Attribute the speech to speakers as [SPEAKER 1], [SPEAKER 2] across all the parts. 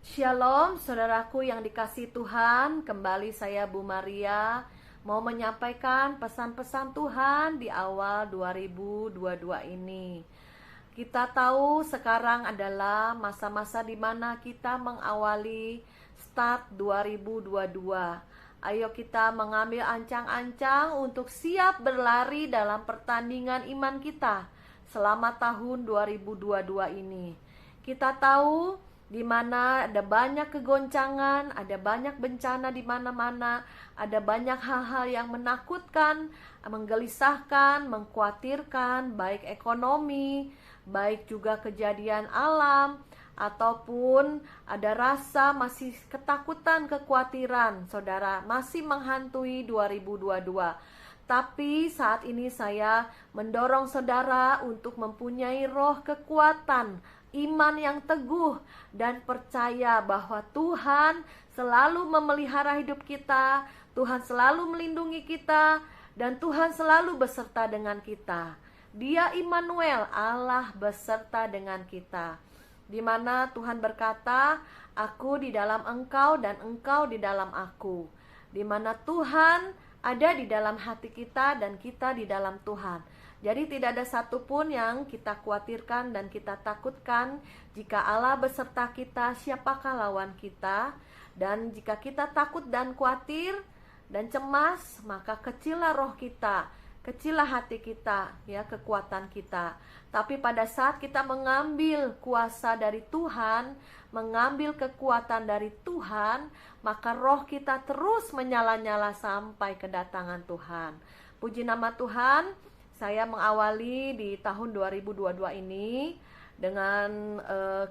[SPEAKER 1] Shalom, saudaraku yang dikasihi Tuhan. Kembali saya Bu Maria mau menyampaikan pesan-pesan Tuhan di awal 2022 ini. Kita tahu sekarang adalah masa-masa di mana kita mengawali start 2022. Ayo kita mengambil ancang-ancang untuk siap berlari dalam pertandingan iman kita selama tahun 2022 ini. Kita tahu di mana ada banyak kegoncangan, ada banyak bencana di mana-mana, ada banyak hal-hal yang menakutkan, menggelisahkan, mengkhawatirkan, baik ekonomi, baik juga kejadian alam, ataupun ada rasa masih ketakutan, kekhawatiran, saudara, masih menghantui 2022. Tapi saat ini saya mendorong saudara untuk mempunyai roh kekuatan, iman yang teguh, dan percaya bahwa Tuhan selalu memelihara hidup kita, Tuhan selalu melindungi kita, dan Tuhan selalu beserta dengan kita. Dia Immanuel, Allah beserta dengan kita. Di mana Tuhan berkata, aku di dalam engkau dan engkau di dalam aku. Di mana Tuhan ada di dalam hati kita dan kita di dalam Tuhan. Jadi tidak ada satupun yang kita khawatirkan dan kita takutkan. Jika Allah beserta kita, siapakah lawan kita? Dan jika kita takut dan khawatir dan cemas, maka kecillah roh kita, kecillah hati kita, ya, kekuatan kita. Tapi pada saat kita mengambil kuasa dari Tuhan, mengambil kekuatan dari Tuhan, maka roh kita terus menyala-nyala sampai kedatangan Tuhan. Puji nama Tuhan. Saya mengawali di tahun 2022 ini dengan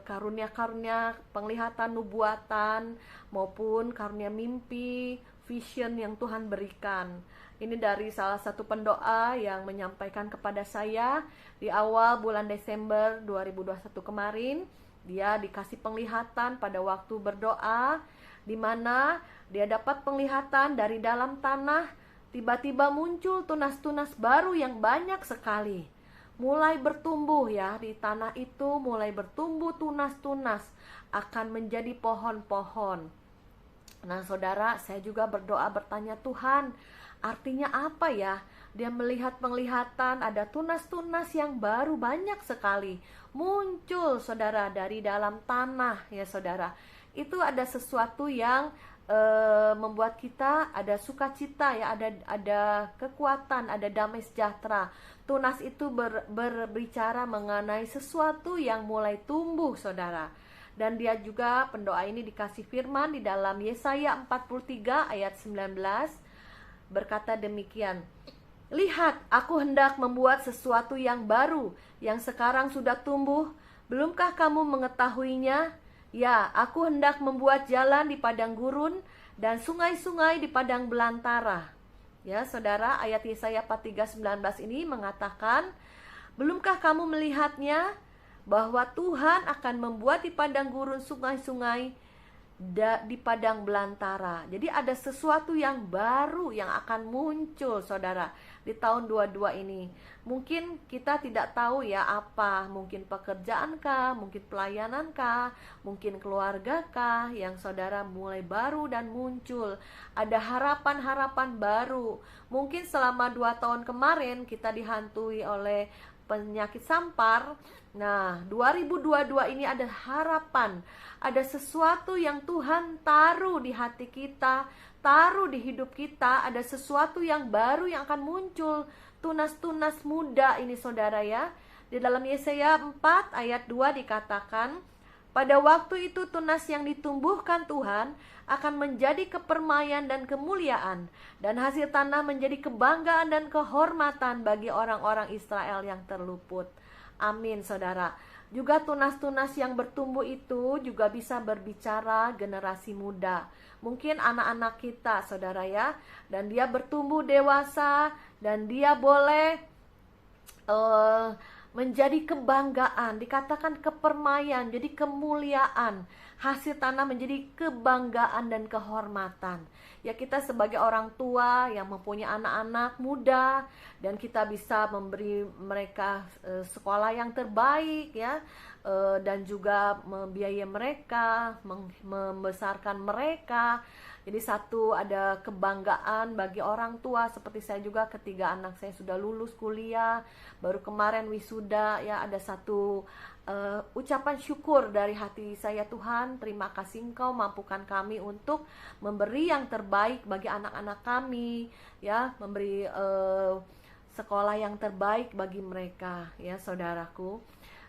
[SPEAKER 1] karunia-karunia penglihatan nubuatan maupun karunia mimpi, vision yang Tuhan berikan. Ini dari salah satu pendoa yang menyampaikan kepada saya di awal bulan Desember 2021 kemarin. Dia dikasih penglihatan pada waktu berdoa, di mana dia dapat penglihatan dari dalam tanah. Tiba-tiba muncul tunas-tunas baru yang banyak sekali. Mulai bertumbuh, ya, di tanah itu mulai bertumbuh tunas-tunas, akan menjadi pohon-pohon. Nah, saudara, saya juga berdoa bertanya, Tuhan, artinya apa ya? Dia melihat penglihatan ada tunas-tunas yang baru banyak sekali muncul, saudara, dari dalam tanah, ya saudara. Itu ada sesuatu yang membuat kita ada sukacita, ya, ada kekuatan, ada damai sejahtera. Tunas itu berbicara mengenai sesuatu yang mulai tumbuh, saudara. Dan dia juga, pendoa ini dikasih firman di dalam Yesaya 43 ayat 19, berkata demikian, lihat, aku hendak membuat sesuatu yang baru, yang sekarang sudah tumbuh, belumkah kamu mengetahuinya? Ya, aku hendak membuat jalan di padang gurun dan sungai-sungai di padang belantara. Ya, saudara, ayat Yesaya 43:19 ini mengatakan, belumkah kamu melihatnya bahwa Tuhan akan membuat di padang gurun sungai-sungai di padang belantara. Jadi ada sesuatu yang baru yang akan muncul, saudara, di tahun 22 ini. Mungkin kita tidak tahu, ya, apa, mungkin pekerjaankah, mungkin pelayanankah, mungkin keluargakah yang saudara mulai baru dan muncul. Ada harapan-harapan baru. Mungkin selama 2 tahun kemarin kita dihantui oleh penyakit sampar. Nah, 2022 ini ada harapan, ada sesuatu yang Tuhan taruh di hati kita, taruh di hidup kita, ada sesuatu yang baru yang akan muncul, tunas-tunas muda ini, saudara, ya. Di dalam Yesaya 4 ayat 2 dikatakan, pada waktu itu tunas yang ditumbuhkan Tuhan akan menjadi kepermaian dan kemuliaan, dan hasil tanah menjadi kebanggaan dan kehormatan bagi orang-orang Israel yang terluput. Amin, saudara. Juga tunas-tunas yang bertumbuh itu juga bisa berbicara generasi muda. Mungkin anak-anak kita, saudara, ya, dan dia bertumbuh dewasa, dan dia boleh menjadi kebanggaan, dikatakan kepermaian, jadi kemuliaan. Hasil tanah menjadi kebanggaan dan kehormatan. Ya, kita sebagai orang tua yang mempunyai anak-anak muda, dan kita bisa memberi mereka sekolah yang terbaik, ya, dan juga membiayai mereka, membesarkan mereka. Jadi satu, ada kebanggaan bagi orang tua. Seperti saya juga, ketiga anak saya sudah lulus kuliah, baru kemarin wisuda ya. Ada satu ucapan syukur dari hati saya. Tuhan, terima kasih Engkau mampukan kami untuk memberi yang terbaik bagi anak-anak kami ya, memberi sekolah yang terbaik bagi mereka ya, saudaraku.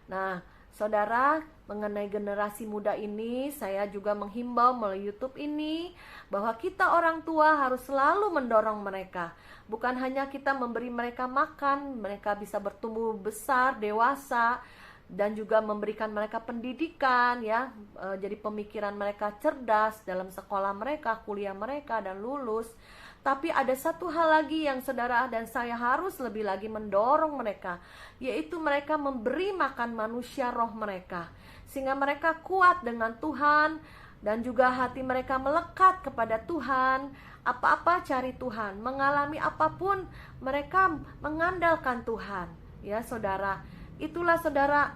[SPEAKER 1] Nah, saudara, mengenai generasi muda ini, saya juga menghimbau melalui YouTube ini bahwa kita orang tua harus selalu mendorong mereka. Bukan hanya kita memberi mereka makan, mereka bisa bertumbuh besar, dewasa, dan juga memberikan mereka pendidikan ya. Jadi pemikiran mereka cerdas dalam sekolah mereka, kuliah mereka, dan lulus. Tapi ada satu hal lagi yang saudara dan saya harus lebih lagi mendorong mereka, yaitu mereka memberi makan manusia roh mereka, sehingga mereka kuat dengan Tuhan dan juga hati mereka melekat kepada Tuhan. Apa-apa cari Tuhan, mengalami apapun mereka mengandalkan Tuhan ya, saudara. Itulah saudara,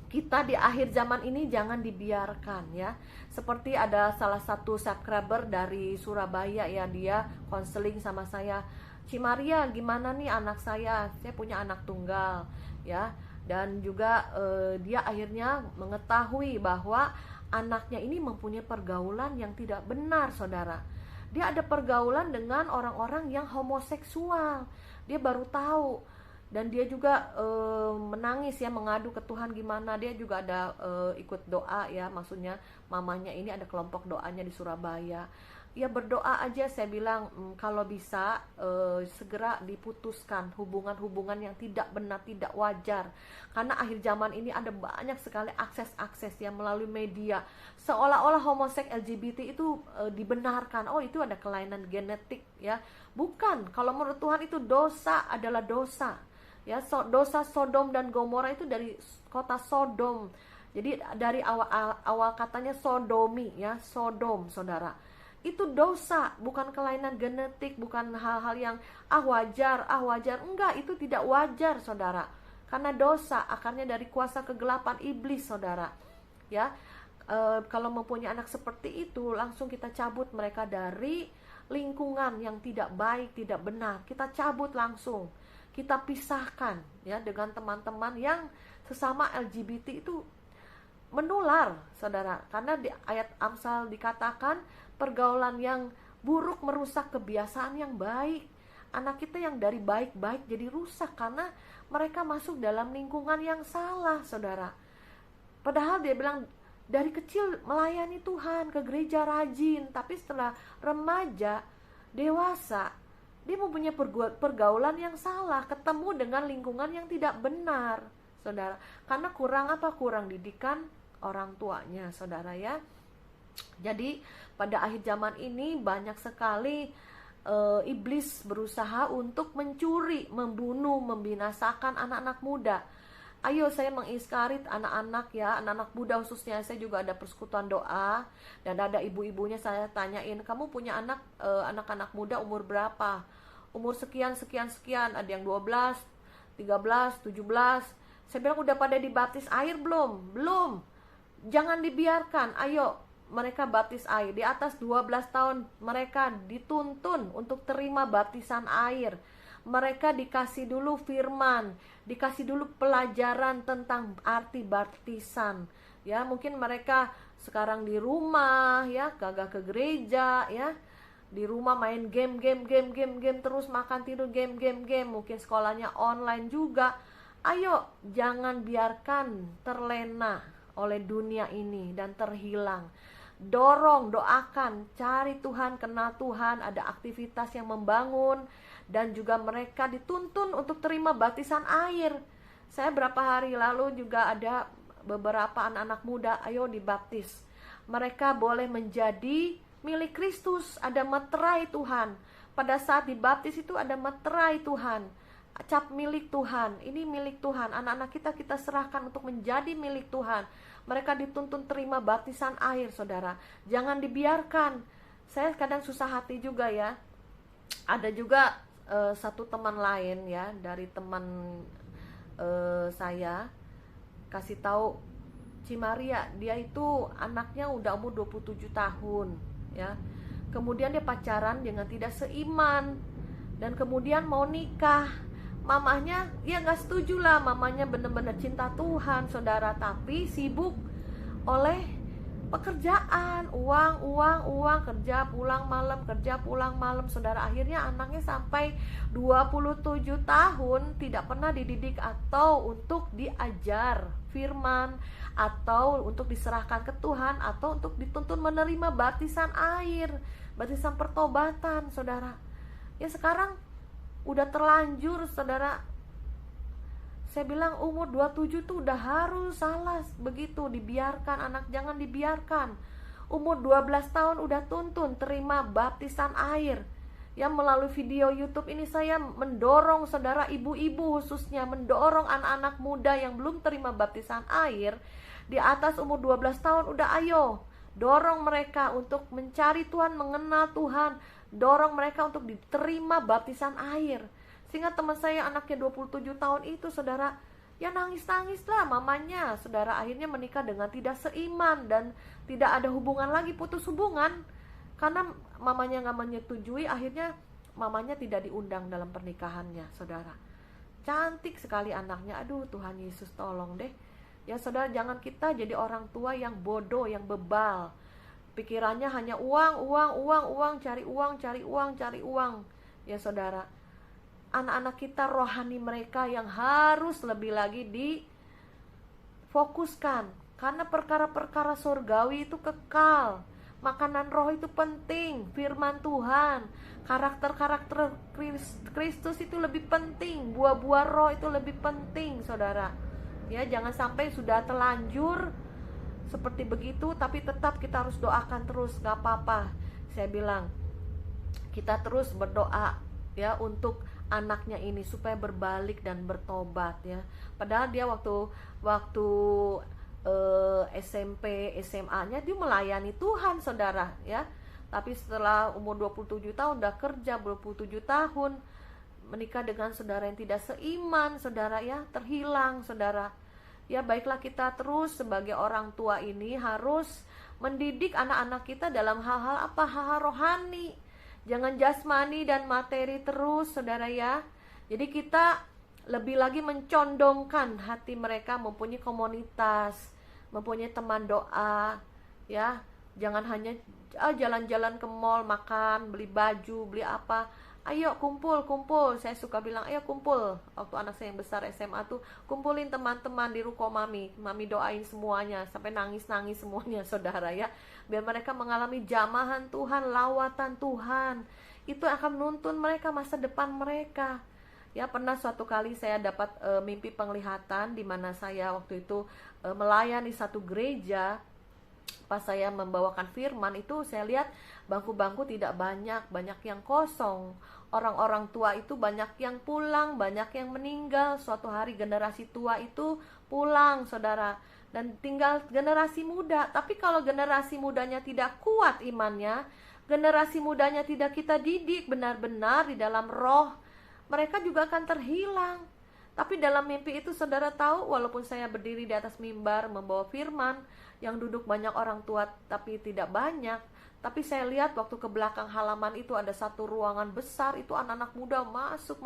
[SPEAKER 1] kita di akhir zaman ini jangan dibiarkan ya. Seperti ada salah satu subscriber dari Surabaya ya, dia konseling sama saya, Cimaria, gimana nih anak saya punya anak tunggal ya. Dan juga dia akhirnya mengetahui bahwa anaknya ini mempunyai pergaulan yang tidak benar, saudara. Dia ada pergaulan dengan orang-orang yang homoseksual. Dia baru tahu. Dan dia juga menangis ya, mengadu ke Tuhan gimana. Dia juga ada ikut doa ya, maksudnya mamanya ini ada kelompok doanya di Surabaya. Ya berdoa aja, saya bilang kalau bisa segera diputuskan hubungan-hubungan yang tidak benar, tidak wajar. Karena akhir zaman ini ada banyak sekali akses-akses yang melalui media, seolah-olah homoseks LGBT itu dibenarkan. Oh, itu ada kelainan genetik ya. Bukan, kalau menurut Tuhan itu dosa adalah dosa ya. Dosa Sodom dan Gomora itu dari kota Sodom. Jadi dari awal katanya sodomi ya, Sodom, saudara. Itu dosa, bukan kelainan genetik, bukan hal-hal yang wajar, enggak, itu tidak wajar, saudara. Karena dosa akarnya dari kuasa kegelapan iblis, saudara. Ya, kalau mempunyai anak seperti itu, langsung kita cabut mereka dari lingkungan yang tidak baik, tidak benar. Kita cabut langsung, kita pisahkan ya dengan teman-teman yang sesama LGBT. Itu menular, saudara. Karena di ayat Amsal dikatakan pergaulan yang buruk merusak kebiasaan yang baik. Anak kita yang dari baik-baik jadi rusak karena mereka masuk dalam lingkungan yang salah, saudara. Padahal dia bilang dari kecil melayani Tuhan, ke gereja rajin, tapi setelah remaja, dewasa, dia mempunyai pergaulan yang salah, ketemu dengan lingkungan yang tidak benar, saudara. Karena kurang apa? Kurang didikan orang tuanya, saudara ya. Jadi pada akhir zaman ini banyak sekali iblis berusaha untuk mencuri, membunuh, membinasakan anak-anak muda. Ayo saya menginspirasi anak-anak ya, anak-anak muda khususnya. Saya juga ada persekutuan doa dan ada ibu-ibunya, saya tanyain, kamu punya anak-anak muda umur berapa? Umur sekian, ada yang 12, 13, 17. Saya bilang, udah pada dibaptis air belum? Belum. Jangan dibiarkan, ayo mereka baptis air. Di atas 12 tahun mereka dituntun untuk terima baptisan air. Mereka dikasih dulu firman, dikasih dulu pelajaran tentang arti baptisan. Ya, mungkin mereka sekarang di rumah ya, kagak ke gereja ya. Di rumah main game terus, makan tidur game. Mungkin sekolahnya online juga. Ayo, jangan biarkan terlena oleh dunia ini dan terhilang. Dorong, doakan, cari Tuhan, kenal Tuhan, ada aktivitas yang membangun, dan juga mereka dituntun untuk terima baptisan air. Saya berapa hari lalu juga ada beberapa anak-anak muda, ayo dibaptis. Mereka boleh menjadi milik Kristus, ada meterai Tuhan. Pada saat dibaptis itu ada meterai Tuhan, cap milik Tuhan. Ini milik Tuhan, anak-anak kita serahkan untuk menjadi milik Tuhan. Mereka dituntun terima baptisan air, saudara. Jangan dibiarkan. Saya kadang susah hati juga ya. Ada juga satu teman lain ya, dari teman saya kasih tahu, Cimaria, dia itu anaknya udah umur 27 tahun ya. Kemudian dia pacaran dengan tidak seiman, dan kemudian mau nikah. Mamanya ya nggak setuju lah, mamanya bener-bener cinta Tuhan saudara, tapi sibuk oleh pekerjaan, uang, kerja pulang malam saudara. Akhirnya anaknya sampai 27 tahun tidak pernah dididik atau untuk diajar firman, atau untuk diserahkan ke Tuhan, atau untuk dituntun menerima baptisan air, baptisan pertobatan saudara. Ya sekarang udah terlanjur saudara. Saya bilang umur 27 tuh udah harus salah begitu, dibiarkan anak, jangan dibiarkan. Umur 12 tahun udah tuntun terima baptisan air. Ya, melalui video YouTube ini saya mendorong saudara, ibu-ibu khususnya, mendorong anak-anak muda yang belum terima baptisan air di atas umur 12 tahun, udah ayo dorong mereka untuk mencari Tuhan, mengenal Tuhan, dorong mereka untuk diterima baptisan air. Sehingga teman saya anaknya 27 tahun itu saudara, ya nangis-nangis lah mamanya saudara, akhirnya menikah dengan tidak seiman dan tidak ada hubungan lagi, putus hubungan karena mamanya gak menyetujui. Akhirnya mamanya tidak diundang dalam pernikahannya saudara. Cantik sekali anaknya, aduh Tuhan Yesus tolong deh. Ya saudara, jangan kita jadi orang tua yang bodoh, yang bebal. Pikirannya hanya uang, cari uang. Ya saudara, anak-anak kita, rohani mereka yang harus lebih lagi difokuskan. Karena perkara-perkara surgawi itu kekal. Makanan roh itu penting, firman Tuhan, karakter-karakter Kristus itu lebih penting, buah-buah roh itu lebih penting saudara. Ya, jangan sampai sudah terlanjur seperti begitu, tapi tetap kita harus doakan terus, gak apa-apa. Saya bilang, kita terus berdoa ya untuk anaknya ini supaya berbalik dan bertobat ya. Padahal dia waktu SMP, SMA-nya dia melayani Tuhan saudara ya. Tapi setelah umur 27 tahun udah kerja, 27 tahun menikah dengan saudara yang tidak seiman saudara ya, terhilang saudara. Ya baiklah, kita terus sebagai orang tua ini harus mendidik anak-anak kita dalam hal-hal apa? Hal-hal rohani. Jangan jasmani dan materi terus saudara ya. Jadi kita lebih lagi mencondongkan hati mereka, mempunyai komunitas, mempunyai teman doa ya. Jangan hanya jalan-jalan ke mall, makan, beli baju, beli apa. Ayo kumpul. Saya suka bilang ayo kumpul. Waktu anak saya yang besar SMA tuh, kumpulin teman-teman di ruko mami doain semuanya sampai nangis-nangis semuanya saudara ya. Biar mereka mengalami jamahan Tuhan, lawatan Tuhan. Itu akan menuntun mereka masa depan mereka. Ya, pernah suatu kali saya dapat mimpi penglihatan di mana saya waktu itu melayani satu gereja. Pas saya membawakan firman itu, saya lihat bangku-bangku tidak banyak yang kosong. Orang-orang tua itu banyak yang pulang, banyak yang meninggal. Suatu hari generasi tua itu pulang saudara, dan tinggal generasi muda. Tapi kalau generasi mudanya tidak kuat imannya, generasi mudanya tidak kita didik benar-benar di dalam roh, mereka juga akan terhilang. Tapi dalam mimpi itu saudara tahu, walaupun saya berdiri di atas mimbar membawa firman, yang duduk banyak orang tua tapi tidak banyak, tapi saya lihat waktu ke belakang halaman itu ada satu ruangan besar, itu anak-anak muda masuk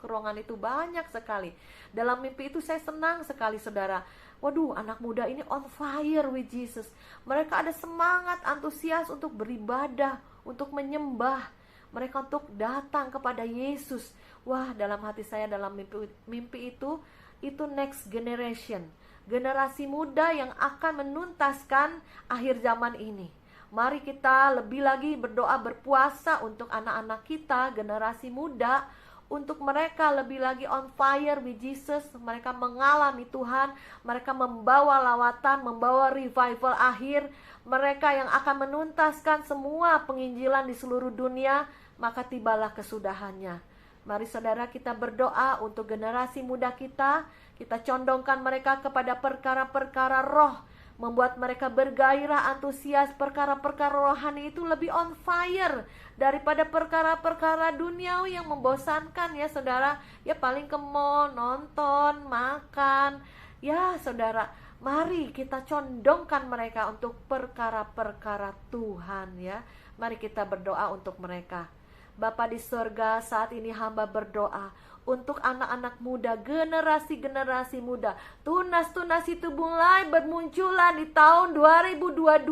[SPEAKER 1] ke ruangan itu banyak sekali. Dalam mimpi itu saya senang sekali saudara. Waduh, anak muda ini on fire with Jesus. Mereka ada semangat, antusias untuk beribadah, untuk menyembah. Mereka untuk datang kepada Yesus. Wah, dalam hati saya dalam mimpi itu next generation, generasi muda yang akan menuntaskan akhir zaman ini. Mari kita lebih lagi berdoa, berpuasa untuk anak-anak kita, generasi muda, untuk mereka lebih lagi on fire with Jesus. Mereka mengalami Tuhan, mereka membawa lawatan, membawa revival akhir. Mereka yang akan menuntaskan semua penginjilan di seluruh dunia, maka tibalah kesudahannya. Mari saudara, kita berdoa untuk generasi muda kita. Kita condongkan mereka kepada perkara-perkara roh, membuat mereka bergairah, antusias. Perkara-perkara rohani itu lebih on fire daripada perkara-perkara duniawi yang membosankan ya saudara. Ya paling ke mall, nonton, makan. Ya saudara, Mari kita condongkan mereka untuk perkara-perkara Tuhan ya. Mari kita berdoa untuk mereka. Bapa di surga, saat ini hamba berdoa untuk anak-anak muda, generasi-generasi muda. Tunas-tunas itu mulai bermunculan di tahun 2022.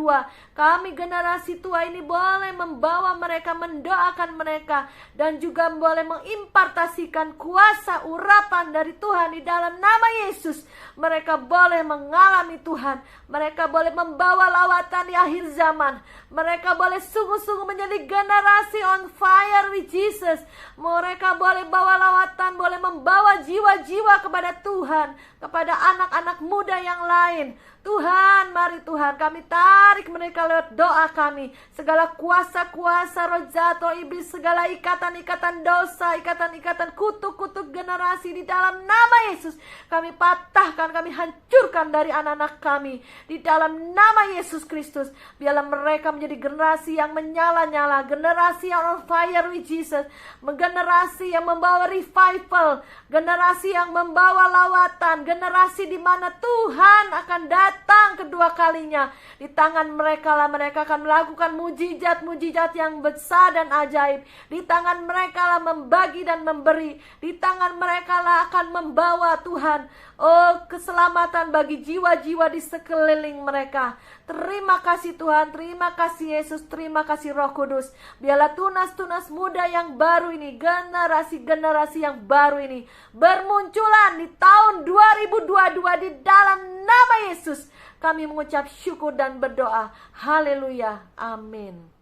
[SPEAKER 1] Kami generasi tua ini boleh membawa mereka, mendoakan mereka, dan juga boleh mengimpartasikan kuasa urapan dari Tuhan di dalam nama Yesus. Mereka boleh mengalami Tuhan. Mereka boleh membawa lawatan di akhir zaman. Mereka boleh sungguh-sungguh menjadi generasi on fire with Jesus. Mereka boleh bawa lawatan, boleh membawa jiwa-jiwa kepada Tuhan, kepada anak-anak muda yang lain. Tuhan, mari Tuhan, kami tarik mereka lewat doa kami. Segala kuasa-kuasa roh jatuh iblis, segala ikatan-ikatan dosa, ikatan-ikatan kutuk-kutuk generasi di dalam nama Yesus, kami patahkan, kami hancurkan dari anak-anak kami. Di dalam nama Yesus Kristus, biarlah mereka menjadi generasi yang menyala-nyala, generasi yang on fire with Jesus, generasi yang membawa revival, generasi yang membawa lawatan, generasi di mana Tuhan akan datang kedua kalinya. Di tangan mereka lah mereka akan melakukan mujizat-mujizat yang besar dan ajaib. Di tangan mereka lah membagi dan memberi. Di tangan mereka lah akan membawa Tuhan, keselamatan bagi jiwa-jiwa di sekeliling mereka. Terima kasih Tuhan, terima kasih Yesus, terima kasih Roh Kudus. Biarlah tunas-tunas muda yang baru ini, generasi-generasi yang baru ini bermunculan di tahun 2022 di dalam nama Yesus. Kami mengucap syukur dan berdoa. Haleluya. Amin.